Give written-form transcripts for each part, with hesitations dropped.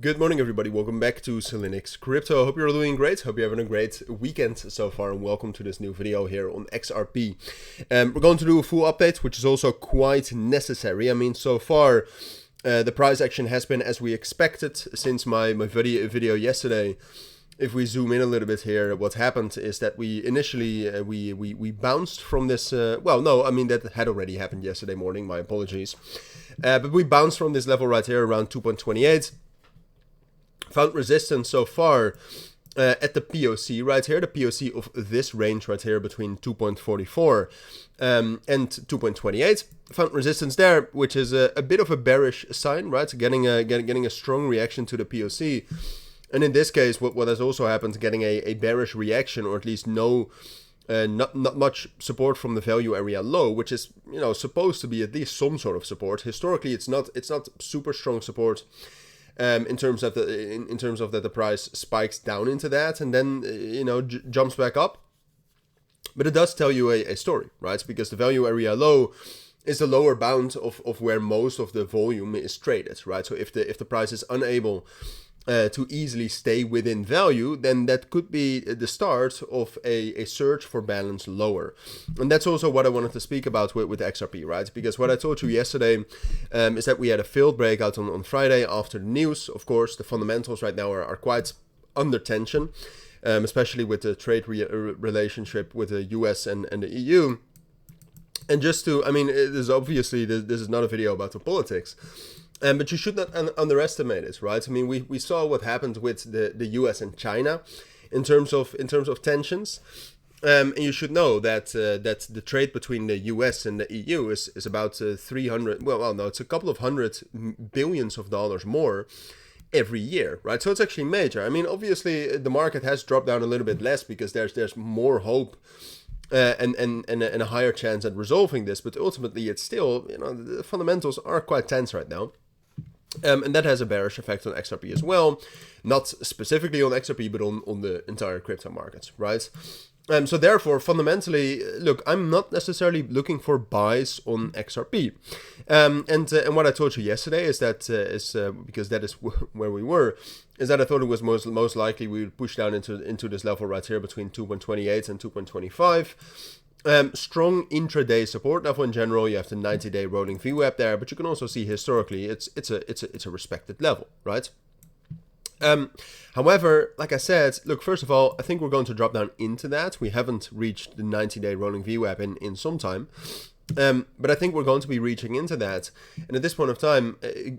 Good morning, everybody. Welcome back to Cilinix Crypto. Hope you're all doing great. Hope you're having a great weekend so far, and welcome to this new video here on XRP. We're going to do a full update, which is also quite necessary. I mean, so far, the price action has been as we expected since my video yesterday. If we zoom in a little bit here, what happened is that we initially we bounced from this. Well, no, I mean that had already happened yesterday morning. My apologies, but we bounced from this level right here around 2.28. Found resistance so far at the POC right here, the POC of this range right here between 2.44 and 2.28. Found resistance there, which is a bit of a bearish sign, right? Getting a strong reaction to the POC. And in this case, what has also happened, getting a bearish reaction, or at least not much support from the value area low, which is supposed to be at least some sort of support. Historically, it's not super strong support. In terms of that the price spikes down into that and then jumps back up, but it does tell you a story, right? Because the value area low is the lower bound of where most of the volume is traded, right? So if the price is unable to easily stay within value, then that could be the start of a search for balance lower. And that's also what I wanted to speak about with XRP, right? Because what I told you yesterday is that we had a failed breakout on Friday after the news. Of course, the fundamentals right now are quite under tension, especially with the trade relationship with the US and the EU. And just to, I mean, this is not a video about the politics. But you should not underestimate it, right? I mean, we saw what happened with the US and China in terms of tensions, and you should know that the trade between the US and the EU is about 300. Well, no, it's a couple of $100 billion more every year, right? So it's actually major. I mean, obviously the market has dropped down a little bit less because there's more hope. And a higher chance at resolving this, but ultimately it's still, the fundamentals are quite tense right now. And that has a bearish effect on XRP as well. Not specifically on XRP, but on the entire crypto markets, right? So therefore, fundamentally, look, I'm not necessarily looking for buys on XRP. And what I told you yesterday is that, because that is where we were, is that I thought it was most likely we would push down into this level right here between 2.28 and 2.25. Strong intraday support level in general. You have the 90-day rolling VWAP there, but you can also see historically it's a respected level, right? However, like I said, look, first of all, I think we're going to drop down into that. We haven't reached the 90-day rolling VWAP in some time. But I think we're going to be reaching into that. And at this point of time,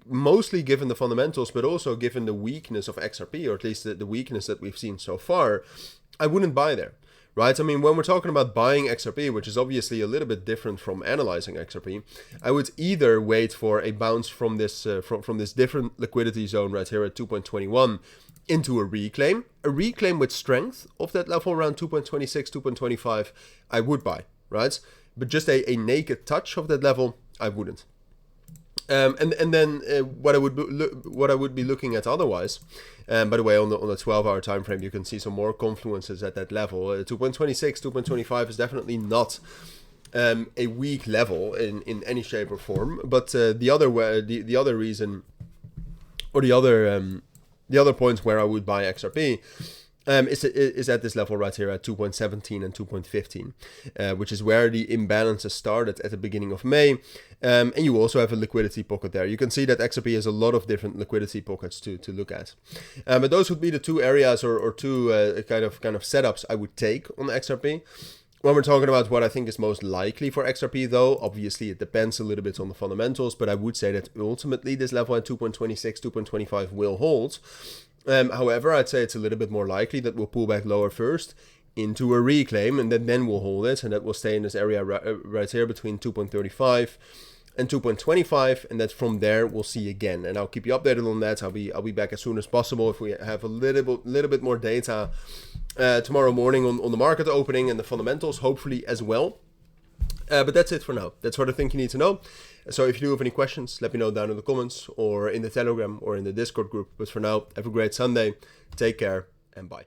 mostly given the fundamentals, but also given the weakness of XRP, or at least the weakness that we've seen so far, I wouldn't buy there. Right? I mean, when we're talking about buying XRP, which is obviously a little bit different from analyzing XRP, I would either wait for a bounce from this different liquidity zone right here at 2.21 into a reclaim with strength of that level around 2.26, 2.25, I would buy, right? But just a naked touch of that level, I wouldn't. And then what I would be looking at otherwise, by the way, on the 12-hour time frame, you can see some more confluences at that level. 2.26, 2.25 is definitely not a weak level in any shape or form. But the other reason, or the other points where I would buy XRP. Is at this level right here at 2.17 and 2.15, which is where the imbalances started at the beginning of May. And you also have a liquidity pocket there. You can see that XRP has a lot of different liquidity pockets to look at. But those would be the two areas or two kind of setups I would take on XRP. When we're talking about what I think is most likely for XRP, though, obviously it depends a little bit on the fundamentals, but I would say that ultimately this level at 2.26, 2.25 will hold. However, I'd say it's a little bit more likely that we'll pull back lower first into a reclaim, and then we'll hold it, and that will stay in this area right here between 2.35 and 2.25, and that from there we'll see again. And I'll keep you updated on that. I'll be back as soon as possible if we have a little bit more data tomorrow morning on the market opening and the fundamentals, hopefully as well. But that's it for now. That's what I think you need to know. So if you do have any questions, let me know down in the comments or in the Telegram or in the Discord group. But for now, have a great Sunday. Take care and bye.